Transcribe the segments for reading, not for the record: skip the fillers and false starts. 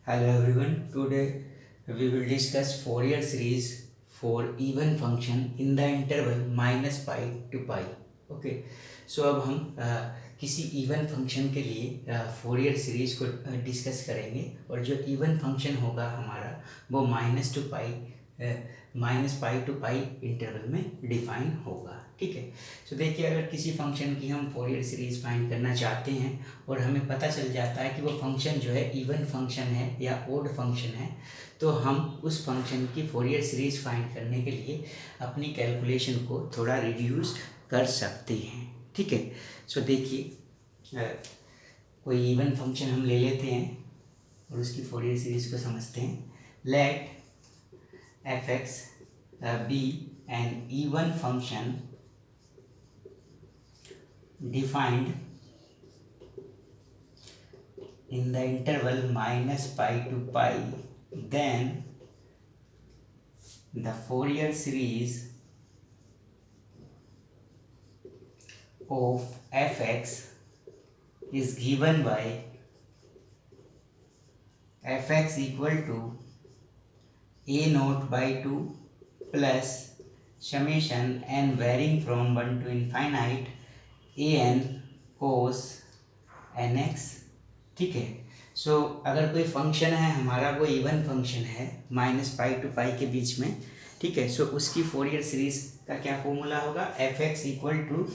Hello everyone. Today we will discuss Fourier series for even function in the interval minus pi to pi. Okay. So अब हम किसी even function के लिए Fourier series को discuss करेंगे और जो इवन फंक्शन होगा हमारा वो minus pi to pi interval में डिफाइन होगा। ठीक है। तो देखिए, अगर किसी फंक्शन की हम फोरियर सीरीज फाइंड करना चाहते हैं और हमें पता चल जाता है कि वो फंक्शन जो है इवन फंक्शन है या ओड फंक्शन है, तो हम उस फंक्शन की फोरियर सीरीज फाइंड करने के लिए अपनी कैलकुलेशन को थोड़ा रिड्यूस कर सकते हैं। ठीक है। सो देखिए, कोई इवन फंक्शन हम ले लेते हैं और उसकी फोरियर सीरीज को समझते हैं। Let f x be an even function defined in the interval minus pi to pi, then the Fourier series of fx is given by fx equal to a naught by 2 plus summation n varying from 1 to infinite a n cos n x. ठीक है। So अगर कोई function है हमारा, वो even function है minus pi to pi के बीच में। ठीक है। सो उसकी फोरियर सीरीज का क्या फॉर्मूला होगा? F x equal to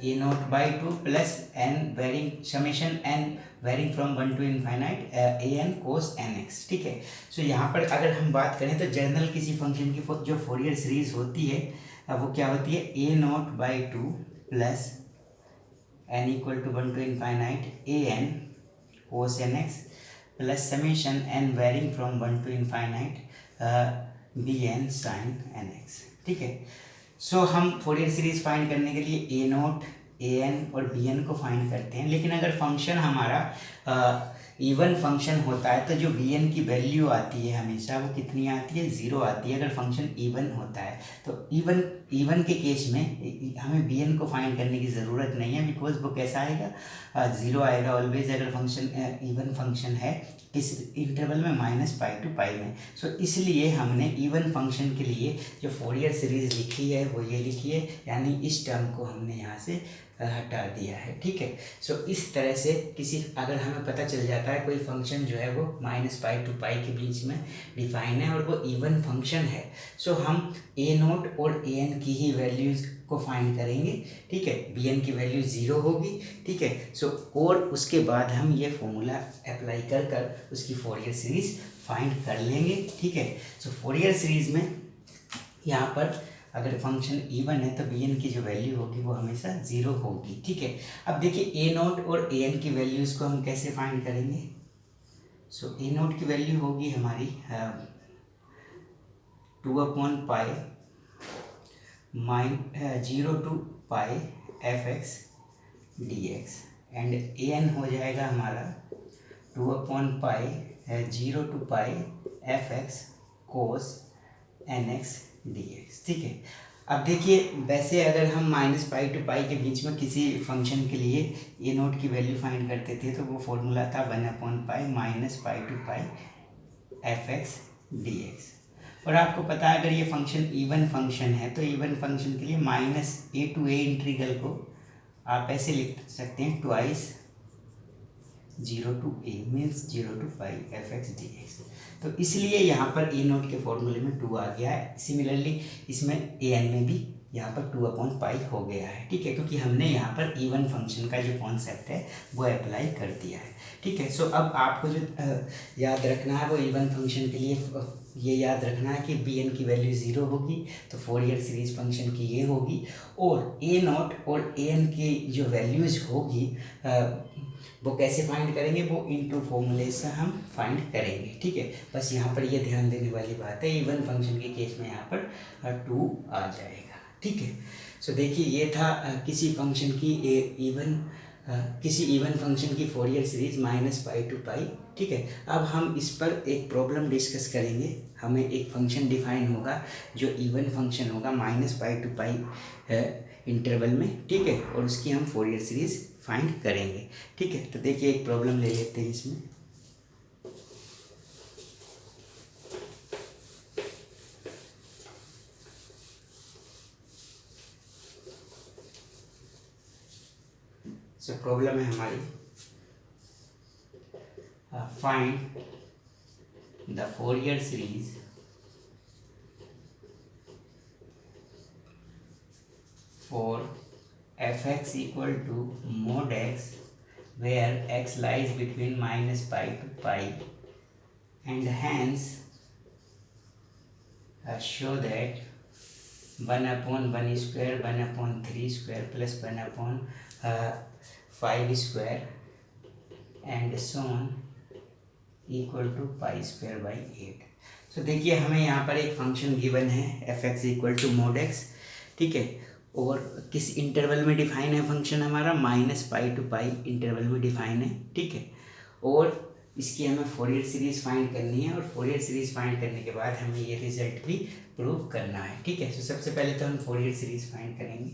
a naught by two plus n varying summation n varying from 1 to infinite a n cos n x. ठीक है। सो यहाँ पर अगर हम बात करें तो जनरल किसी फंक्शन की जो फोरियर सीरीज होती है वो क्या होती है? A naught by two plus n equal to 1 to infinite a n cos n x plus summation n varying from 1 to infinite b n sin n x। ठीक है। सो हम फोरियर सीरीज फाइंड करने के लिए ए नोट ए एन और B N को find करते हैं, लेकिन अगर फंक्शन हमारा इवन फंक्शन होता है तो जो बी एन की वैल्यू आती है हमेशा वो कितनी आती है? ज़ीरो आती है अगर फंक्शन इवन होता है। तो इवन के केस में हमें बी एन को फाइंड करने की ज़रूरत नहीं है, बिकॉज वो कैसा आएगा? ज़ीरो आएगा ऑलवेज अगर फंक्शन इवन फंक्शन है किस इंटरवल में? माइनस पाई टू पाई में। सो इसलिए हमने इवन फंक्शन के लिए जो फोरियर सीरीज लिखी है वो ये लिखी है, यानी इस टर्म को हमने यहाँ से हटा दिया है। ठीक है। सो इस तरह से अगर हमें पता चल जाता है कोई फंक्शन जो है वो माइनस पाई टू पाई के बीच में डिफाइन है और वो इवन फंक्शन है, सो हम ए नोट और ए एन की ही वैल्यूज़ को फाइंड करेंगे। ठीक है। बी एन की वैल्यू ज़ीरो होगी। ठीक है। सो और उसके बाद हम ये फॉर्मूला अप्लाई कर उसकी फोरियर सीरीज फाइंड कर लेंगे। ठीक है। सो फोरियर सीरीज में यहाँ पर अगर फंक्शन इवन है तो बी एन की जो वैल्यू होगी वो हमेशा ज़ीरो होगी। ठीक है। अब देखिए, ए नोट और ए एन की वैल्यूज़ को हम कैसे फाइंड करेंगे? सो ए नोट की वैल्यू होगी हमारी 2/पाई zero to pi f x d x, and A n हो जाएगा हमारा 2/पाई zero to pi f x cos n x d x. ठीक है। अब देखिए, वैसे अगर हम माइनस पाई टू पाई के बीच में किसी फंक्शन के लिए ए नोट की वैल्यू फाइंड करते थे तो वो फॉर्मूला था 1/पाई minus pi to pi f x d x. और आपको पता है अगर ये फंक्शन इवन फंक्शन है तो इवन फंक्शन के लिए minus a to a integral को आप ऐसे लिख सकते हैं, twice zero to a means zero to pi f x d x. तो इसलिए यहाँ पर ए नोट के फॉर्मूले में 2 आ गया है। सिमिलरली इसमें ए एन में भी यहाँ पर 2/पाई हो गया है। ठीक है। क्योंकि हमने यहाँ पर इवन फंक्शन का जो कॉन्सेप्ट है वो अप्लाई कर दिया है। ठीक है। सो अब आपको जो याद रखना है वो इवन फंक्शन के लिए ये याद रखना है कि बी एन की वैल्यू ज़ीरो होगी तो फोरियर सीरीज फंक्शन की ये होगी, और ए नॉट और ए एन की जो वैल्यूज़ होगी वो कैसे फाइंड करेंगे? वो इनटू फॉर्मूले से हम फाइंड करेंगे। ठीक है। बस यहाँ पर ये ध्यान देने वाली बात है, इवन फंक्शन के केस में यहाँ पर 2 आ जाएगा। ठीक है। सो देखिए, ये था किसी इवन फंक्शन की Fourier series minus pi to pi. ठीक है। अब हम इस पर एक प्रॉब्लम डिस्कस करेंगे। हमें एक फंक्शन डिफाइन होगा जो इवन फंक्शन होगा minus pi to pi interval में। ठीक है। और उसकी हम फोरियर सीरीज फाइंड करेंगे। ठीक है। तो देखिए, एक प्रॉब्लम ले लेते हैं इसमें। सो प्रॉब्लम है हमारी find the Fourier series for fx equal to mod x where x lies between minus pi to pi, and hence show that 1 upon 1 square 1 upon 3 square plus 1 upon 5 square and so on equal to pi square by 8. So देखिए हमें यहाँ पर एक function given है f x equal to mod x, ठीक है, और किस इंटरवल में डिफाइन है फंक्शन हमारा, minus pi to pi interval में डिफाइन है, ठीक है, और इसकी हमें फोरियर सीरीज फाइंड करनी है, और फोरियर सीरीज फाइंड करने के बाद हमें ये रिजल्ट भी प्रूव करना है, ठीक है। तो सबसे पहले तो हम फोरियर सीरीज फाइंड करेंगे।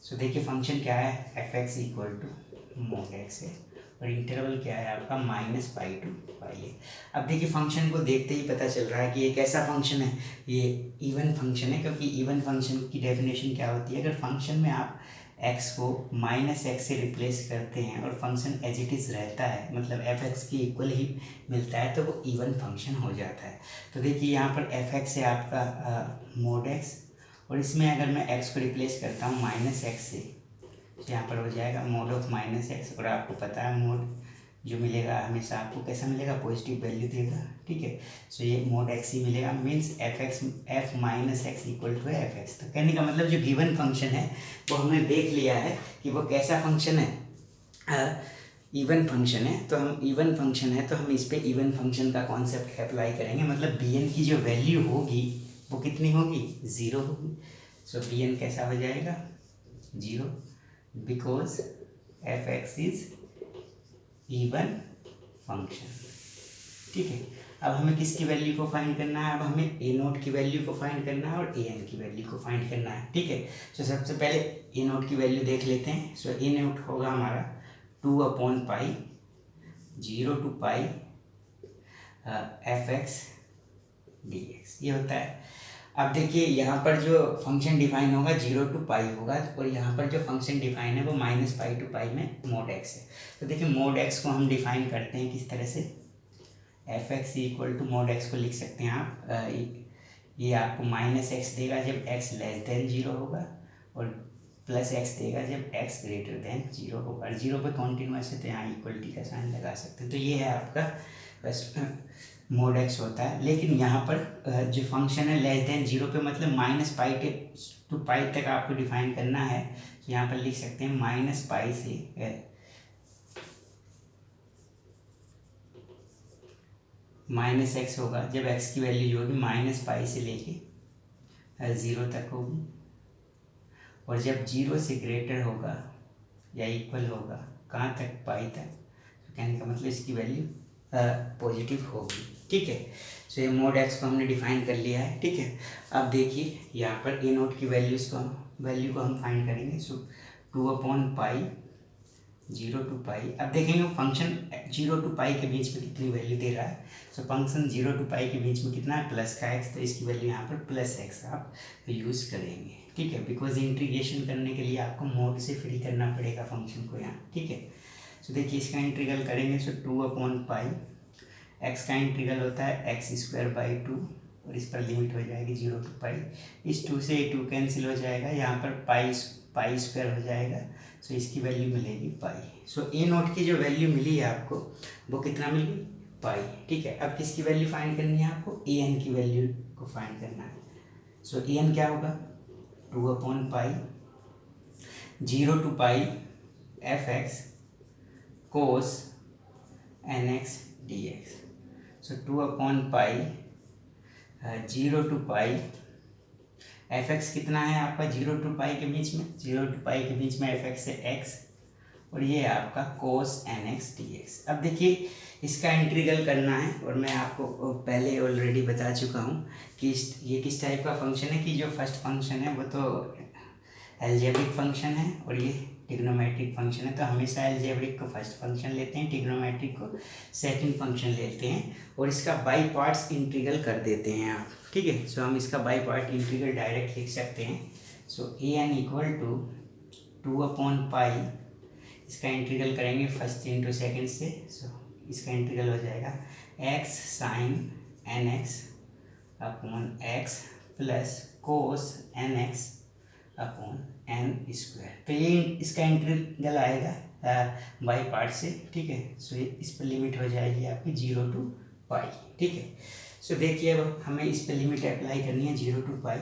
सो देखिए फंक्शन क्या है, f x equal to mod x है और इंटरवल क्या है आपका, माइनस पाई टू पाई है। अब देखिए फंक्शन को देखते ही पता चल रहा है कि ये कैसा फंक्शन है, ये इवन फंक्शन है, क्योंकि इवन फंक्शन की डेफिनेशन क्या होती है, अगर फंक्शन में आप x को माइनस एक्स से रिप्लेस करते हैं और फंक्शन एज इट इज़ रहता है, मतलब एफ एक्स की इक्वल ही मिलता है, तो वो इवन फंक्शन हो जाता है। तो देखिए यहाँ पर एफ एक्स है आपका मोड एक्स, और इसमें अगर मैं x को रिप्लेस करता हूँ माइनस एक्स से, तो यहाँ पर हो जाएगा मोड ऑफ माइनस एक्स, और आपको पता है मोड जो मिलेगा हमेशा आपको कैसा मिलेगा, पॉजिटिव वैल्यू देगा, ठीक है। सो ये मोड एक्स ही मिलेगा, means f minus x equal to f x. तो कहने का मतलब जो गिवन फंक्शन है वो हमने देख लिया है कि वो कैसा फंक्शन है, इवन फंक्शन है। तो हम इवन फंक्शन है तो हम इस पर इवन फंक्शन का कॉन्सेप्ट अप्लाई करेंगे, मतलब बी एन की जो वैल्यू होगी वो कितनी होगी, ज़ीरो होगी। सो बी एन कैसा हो जाएगा, zero, because F x is even function, ठीक है। अब हमें किसकी वैल्यू को फाइंड करना है, अब हमें ए नोट की वैल्यू को फाइंड करना है और ए एन की वैल्यू को फाइंड करना है, ठीक है। सो सबसे पहले ए नोट की वैल्यू देख लेते हैं। सो ए नोट होगा हमारा 2 upon pi 0 to pi f x d x, ये होता है। अब देखिए यहाँ पर जो फंक्शन डिफाइन होगा 0 टू पाई होगा, और यहाँ पर जो फंक्शन डिफाइन है वो माइनस पाई टू पाई में मोड एक्स है। तो देखिए मोड एक्स को हम डिफाइन करते हैं किस तरह से, f x equal to mod x को लिख सकते हैं आप, ये आपको माइनस एक्स देगा जब एक्स लेस देन 0 होगा, और प्लस एक्स देगा जब एक्स ग्रेटर देन 0 होगा, और 0 पे कॉन्टिन्यूस है तो यहाँ इक्वलिटी का साइन लगा सकते हैं। तो ये है आपका बस मोड एक्स होता है। लेकिन यहाँ पर जो फंक्शन है लेस देन 0 पे, मतलब माइनस पाई टू पाई तक आपको डिफाइन करना है, तो यहाँ पर लिख सकते हैं माइनस पाई से माइनस एक्स होगा जब एक्स की वैल्यू जो होगी माइनस पाई से लेके 0 तक होगी, और जब 0 से ग्रेटर होगा या इक्वल होगा कहाँ तक, पाई तक, तो कहने का मतलब इसकी वैल्यू पॉजिटिव होगी, ठीक है। सो ये मोड एक्स को हमने डिफाइन कर लिया है, ठीक है। अब देखिए यहाँ पर ए नोट की वैल्यू को हम फाइंड करेंगे। सो 2 अपॉन पाई 0 टू पाई, अब देखेंगे फंक्शन 0 टू पाई के बीच में कितनी वैल्यू दे रहा है। सो फंक्शन 0 टू पाई के बीच में कितना है, प्लस का एक्स, तो इसकी वैल्यू यहाँ पर प्लस एक्स आप यूज़ करेंगे, ठीक है, बिकॉज इंटीग्रेशन करने के लिए आपको मोड से फ्री करना पड़ेगा फंक्शन को यहाँ, ठीक है। सो देखिए इसका इंटीग्रल करेंगे। सो 2 अपॉन पाई, एक्स का इंटीग्रल होता है एक्स स्क्वायर बाई 2, और इस पर लिमिट हो जाएगी 0 टू पाई, इस 2 से 2 कैंसिल हो जाएगा, यहाँ पर पाई स्क्वायर हो जाएगा, सो इसकी वैल्यू मिलेगी पाई। सो ए नोट की जो वैल्यू मिली है आपको वो कितना मिली, पाई, ठीक है। अब किसकी वैल्यू फाइंड करनी है आपको, ए एन की वैल्यू को फाइंड करना है। सो ए एन क्या होगा, 2 upon pi 0 to pi f x cos n x d x. So 2 upon pi 0 to pi f x कितना है आपका, 0 टू पाई के बीच में, 0 टू पाई के बीच में एफ एक्स है एक्स, और ये आपका कोस एन एक्स डी एक्स। अब देखिए इसका इंटीग्रल करना है, और मैं आपको पहले ऑलरेडी बता चुका हूँ कि ये किस टाइप का फंक्शन है, कि जो फर्स्ट फंक्शन है वो तो अलजेब्रिक फंक्शन है और ये ट्रिग्नोमेट्रिक फंक्शन है। तो हमेशा अलजेब्रिक को फर्स्ट फंक्शन लेते हैं, ट्रिग्नोमेट्रिक को सेकंड फंक्शन लेते हैं, और इसका बाई पार्ट्स इंटीग्रल कर देते हैं आप, ठीक है। सो हम इसका बाई पार्ट इंटीग्रल डायरेक्ट लिख सकते हैं। सो ए एन इक्वल टू 2/पाई, इसका इंटीग्रल करेंगे फर्स्ट इंटू सेकेंड से, सो इसका इंटीग्रल हो जाएगा x sine n x upon x plus cos n x upon n square. तो ये इसका इंटीग्रल आएगा बाई पार्ट से, ठीक है। सो इस पर लिमिट हो जाएगी आपकी 0 to पाई, ठीक है। सो देखिए अब हमें इस पर लिमिट अप्लाई करनी है 0 to पाई।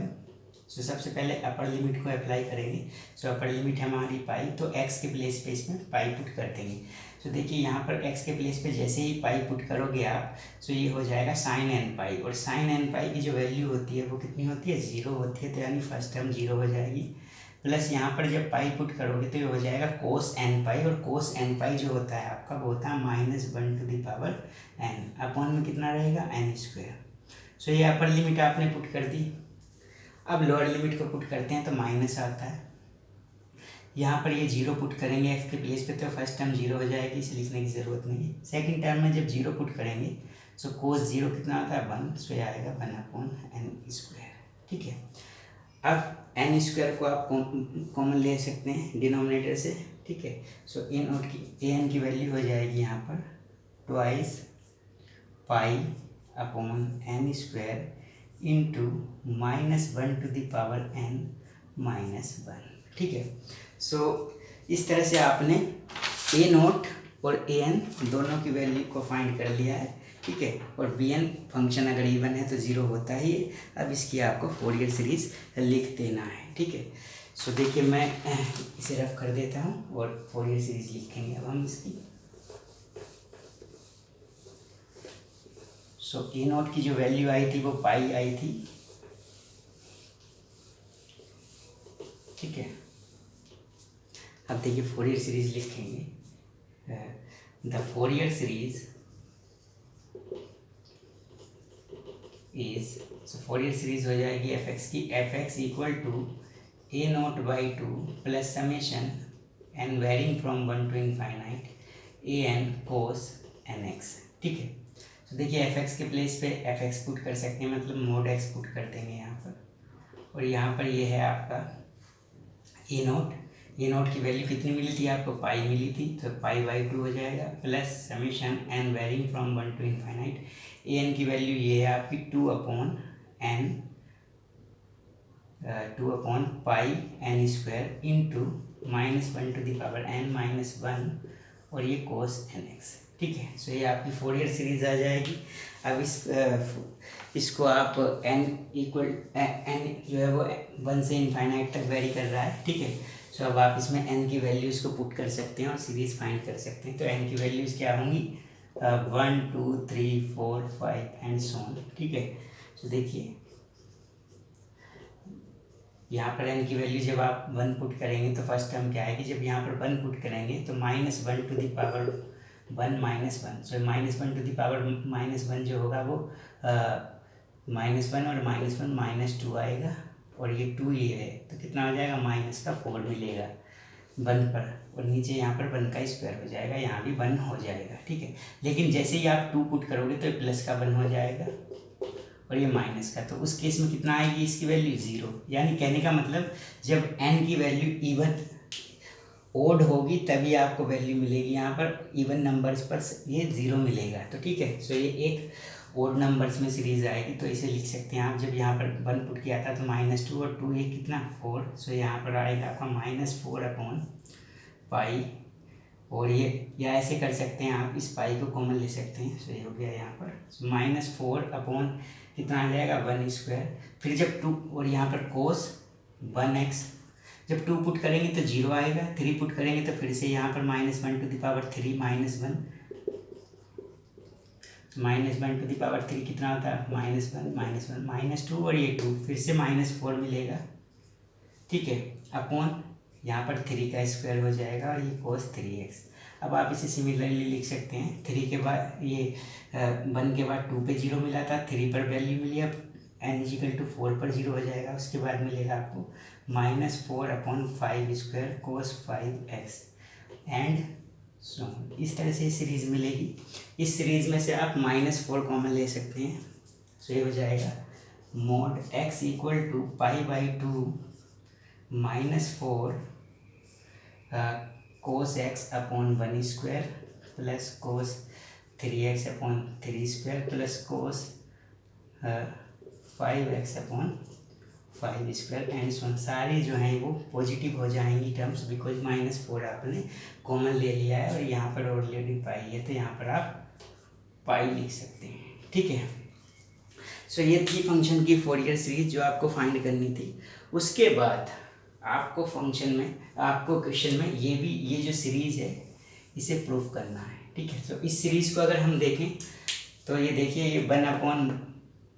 सो सबसे पहले अपर लिमिट को अप्लाई करेंगे। सो अपर लिमिट हमारी पाई, तो x के प्लेस पे इसमें पाई पुट कर देंगे। सो देखिए यहाँ पर x के प्लेस पे जैसे ही पाई पुट करोगे आप, सो ये हो जाएगा साइन एन पाई, और साइन एन पाई की जो वैल्यू होती है वो कितनी होती है, 0 होती है। तो यानी फर्स्ट टर्म 0 हो जाएगी, प्लस यहाँ पर जब पाई पुट करोगे तो ये हो जाएगा कोस एन पाई, और कोस एन पाई जो होता है आपका वो होता है -1/n, अपॉन में कितना रहेगा n²। सो ये अपर लिमिट आपने पुट कर दी। अब लोअर लिमिट को पुट करते हैं तो माइनस आता है, यहाँ पर ये 0 पुट करेंगे x के प्लेस पे, तो फर्स्ट टर्म 0 हो जाएगी, इसे लिखने की ज़रूरत नहीं है। सेकंड टर्म में जब 0 पुट करेंगे सो कोस 0 कितना आता है 1, सो ये आएगा 1/n², ठीक है। अब n² को आप कॉमन ले सकते हैं डिनोमिनेटर से, ठीक है। सो an की वैल्यू हो जाएगी यहाँ पर 2/पाई अपॉन n² इंटू -1/n-1, ठीक है। सो इस तरह से आपने a0 और an दोनों की वैल्यू को फाइंड कर लिया है, ठीक है। और bn फंक्शन अगर इवन है तो 0 होता ही है। अब इसकी आपको फोरियर सीरीज लिख देना है, ठीक है। सो देखिए मैं इसे रफ कर देता हूँ और फोरियर सीरीज लिखेंगे अब हम इसकी। सो a0 की जो वैल्यू आई थी वो पाई आई थी, ठीक है। अब देखिए फोरियर सीरीज लिखेंगे। The Fourier series is, so Fourier series हो जाएगी fx की, fx equal to a0/2 plus summation n varying from 1 to infinite an cos nx, ठीक है। तो देखिए fx के प्लेस पे fx पुट कर सकते हैं, मतलब मोड x पुट कर देंगे यहाँ पर, और यहाँ पर ये है आपका a0 की वैल्यू कितनी मिली थी आपको, पाई मिली थी, तो पाई/2 हो जाएगा, plus summation n varying from 1 to infinite an की वैल्यू ये है आपकी 2/पाई n² इंटू -1/n-1 और ये cos nx, ठीक है। सो ये आपकी फोरियर सीरीज आ जाएगी। अब इसको आप n जो है वो 1 से इनफाइनाइट तक वेरी कर रहा है, ठीक है। सो अब आप इसमें n की वैल्यूज़ को पुट कर सकते हैं और सीरीज फाइंड कर सकते हैं। तो n की वैल्यूज़ क्या होंगी, 1 2 3 4 5 एंड सो ऑन, ठीक है। सो देखिए यहाँ पर n की वैल्यू जब आप 1 पुट करेंगे तो फर्स्ट टर्म क्या आएगी, जब यहाँ पर 1 पुट करेंगे तो -1/1 -1, सो -1/1 जो होगा वो -1 और -1 -2 आएगा, और ये 2 ये है तो कितना हो जाएगा, -4 मिलेगा 1 पर, और नीचे यहाँ पर 1 का स्क्वायर हो जाएगा, यहाँ भी 1 हो जाएगा, ठीक है। लेकिन जैसे ही आप 2 पुट करोगे तो प्लस का 1 हो जाएगा और ये माइनस का, तो उस केस में कितना आएगी इसकी वैल्यू 0। यानी कहने का मतलब जब n की वैल्यू इवन ओड होगी तभी आपको वैल्यू मिलेगी, यहाँ पर इवन नंबर्स पर ये 0 मिलेगा, तो ठीक है। सो ये एक ओड नंबर्स में सीरीज आएगी, तो इसे लिख सकते हैं आप। जब यहाँ पर 1 पुट किया था तो -2 और 2 ये कितना 4, सो यहाँ पर आएगा आपका -4/पाई, और ये या ऐसे कर सकते हैं आप, इस पाई को कॉमन ले सकते हैं। सो ये हो गया यहाँ पर -4 कितना आ जाएगा 1², फिर जब 2 और यहाँ पर cos 1x, जब 2 पुट करेंगे तो 0 आएगा, 3 पुट करेंगे तो फिर से यहाँ पर -1/3 -1/3 कितना होता है -1 -2 और ये 2 फिर से -4 मिलेगा, ठीक है, अपॉन यहाँ पर 3 का स्क्वायर हो जाएगा और ये cos 3x। अब आप इसे सिमिलरली लिख सकते हैं, 3 के बाद ये 1 के बाद 2 पे 0 मिला था, 3 पर वैल्यू मिली, अब n=4 पर 0 हो जाएगा, उसके बाद मिलेगा आपको -4/5² cos 5x एंड सो इस तरह से सीरीज मिलेगी। इस सीरीज में से आप -4 कॉमन ले सकते हैं, सो ये हो जाएगा mod x = पाई/2 -4 cos x upon 1 square plus cos 3x upon 3 square plus cos 5x upon 5 square and सो सारे जो हैं वो पॉजिटिव हो जाएंगी टर्म्स, बिकॉज -4 आपने कॉमन ले लिया है और यहाँ पर ऑलरेडी पाई है, तो यहाँ पर आप पाई लिख सकते हैं। ठीक है, सो ये थी फंक्शन की फोरियर सीरीज जो आपको फाइंड करनी थी। उसके बाद आपको क्वेश्चन में ये जो सीरीज है इसे प्रूफ करना है। ठीक है, तो इस सीरीज को अगर हम देखें तो ये देखिए, ये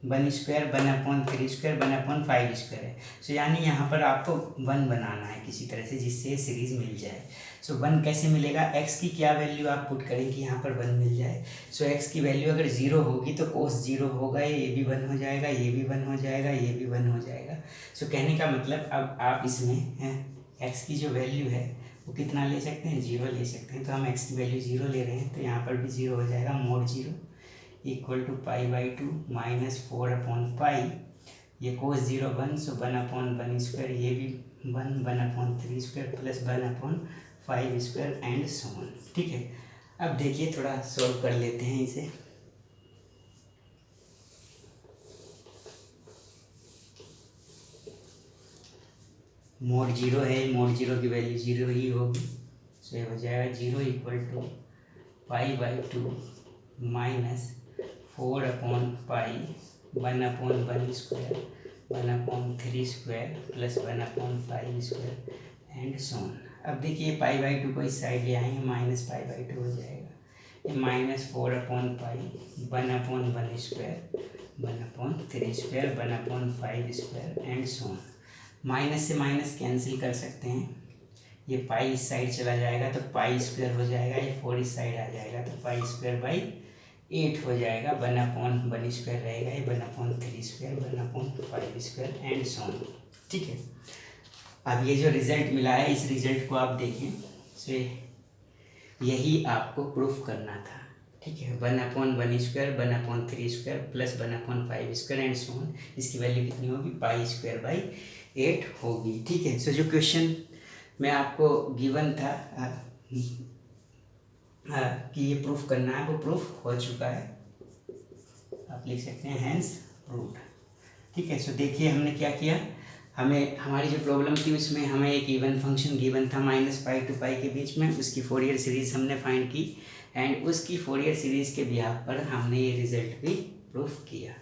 1/1 स्क्वायर 1/3 स्क्वायर 1/5 स्क्वायर है। सो यानी यहाँ पर आपको 1 बनाना है किसी तरह से, जिससे सीरीज मिल जाए। सो 1 कैसे मिलेगा, x की क्या वैल्यू आप पुट करें कि यहाँ पर 1 मिल जाए। सो x की वैल्यू अगर 0 होगी तो कोस 0 होगा, ये भी 1 हो जाएगा, ये भी 1 हो जाएगा, ये भी 1 हो जाएगा। सो कहने का मतलब अब आप इसमें x की जो वैल्यु है वो कितना ले सकते हैं, 0 ले सकते हैं। तो हम x की वैल्यू 0 ले रहे हैं, तो यहाँ पर भी 0 हो जाएगा। mod 0 इक्वल टू π/2 -4/π, ये कोस 0 1, सो 1/1 स्क्वायर, ये भी 1/3 square plus 1/5 square and so on. ठीक है, अब देखिए थोड़ा सॉल्व कर लेते हैं इसे। mod 0 है, mod 0 की वैल्यू 0 ही होगी। सो ये हो जाएगा 0 equal to π/2 -4/π 1/1 square 1/3 square plus 1/5 square and so on. अब देखिए π/2 को इस साइड ले आएंगे, -π/2 हो जाएगा। ये -4/π 1/1 square 1/3 square 1/5 square and so on. Minus से माइनस कैंसिल कर सकते हैं, ये पाई इस साइड चला जाएगा तो पाई स्क्वायर हो जाएगा, ये 4 इस साइड आ जाएगा तो पाई स्क्वायर बाई 8 हो जाएगा। 1/1 स्क्वायर रहेगा, ये 1/3 square 1/5 square and so on. ठीक है, अब ये जो रिजल्ट मिला है इस रिजल्ट को आप देखें, सो यही आपको प्रूफ करना था। ठीक है, 1/1 square 1/3 square plus 1/5 square and so on. इसकी वैल्यू कितनी होगी, पाई स्क्वायर बाई 8 होगी। ठीक है, सो जो क्वेश्चन में आपको गिवन था कि ये प्रूफ करना है, वो प्रूफ हो चुका है, आप लिख सकते हैं हैंस प्रूव्ड। ठीक है, सो देखिए हमने क्या किया, हमारी जो प्रॉब्लम थी उसमें हमें एक इवन फंक्शन गिवन था -π to π के बीच में, उसकी फोरियर सीरीज हमने फाइंड की एंड उसकी फोरियर सीरीज के बिहाफ पर हमने ये रिजल्ट भी प्रूफ किया।